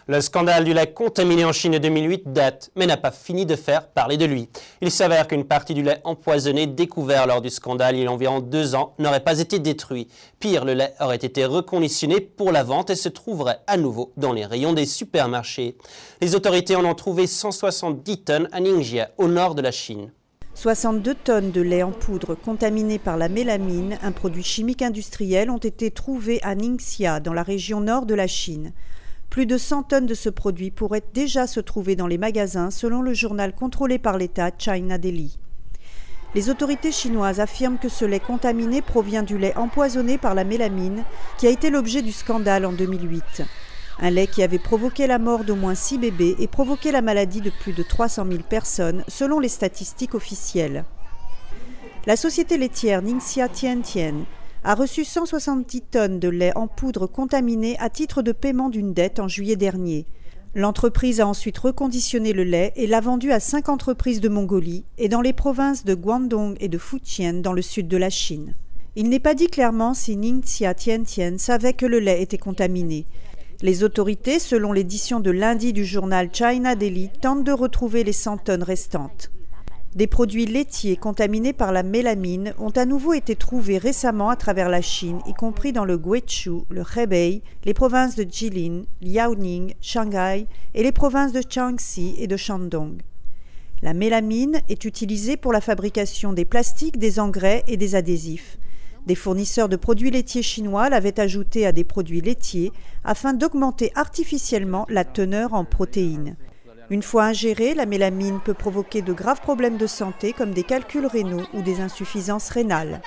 Le scandale du lait contaminé en Chine en 2008 date, mais n'a pas fini de faire parler de lui. Il s'avère qu'une partie du lait empoisonné découvert lors du scandale il y a environ 2 ans n'aurait pas été détruit. Pire, le lait aurait été reconditionné pour la vente et se trouverait à nouveau dans les rayons des supermarchés. Les autorités en ont trouvé 170 tonnes à Ningxia, au nord de la Chine. 62 tonnes de lait en poudre contaminé par la mélamine, un produit chimique industriel, ont été trouvées à Ningxia, dans la région nord de la Chine. Plus de 100 tonnes de ce produit pourraient déjà se trouver dans les magasins, selon le journal contrôlé par l'État China Daily. Les autorités chinoises affirment que ce lait contaminé provient du lait empoisonné par la mélamine, qui a été l'objet du scandale en 2008. Un lait qui avait provoqué la mort d'au moins 6 bébés et provoqué la maladie de plus de 300 000 personnes, selon les statistiques officielles. La société laitière Ningxia Tiantian a reçu 170 tonnes de lait en poudre contaminé à titre de paiement d'une dette en juillet dernier. L'entreprise a ensuite reconditionné le lait et l'a vendu à 5 entreprises de Mongolie et dans les provinces de Guangdong et de Fujian dans le sud de la Chine. Il n'est pas dit clairement si Ningxia Tiantian savait que le lait était contaminé. Les autorités, selon l'édition de lundi du journal China Daily, tentent de retrouver les 100 tonnes restantes. Des produits laitiers contaminés par la mélamine ont à nouveau été trouvés récemment à travers la Chine, y compris dans le Guizhou, le Hebei, les provinces de Jilin, Liaoning, Shanghai et les provinces de Jiangxi et de Shandong. La mélamine est utilisée pour la fabrication des plastiques, des engrais et des adhésifs. Des fournisseurs de produits laitiers chinois l'avaient ajoutée à des produits laitiers afin d'augmenter artificiellement la teneur en protéines. Une fois ingérée, la mélamine peut provoquer de graves problèmes de santé comme des calculs rénaux ou des insuffisances rénales.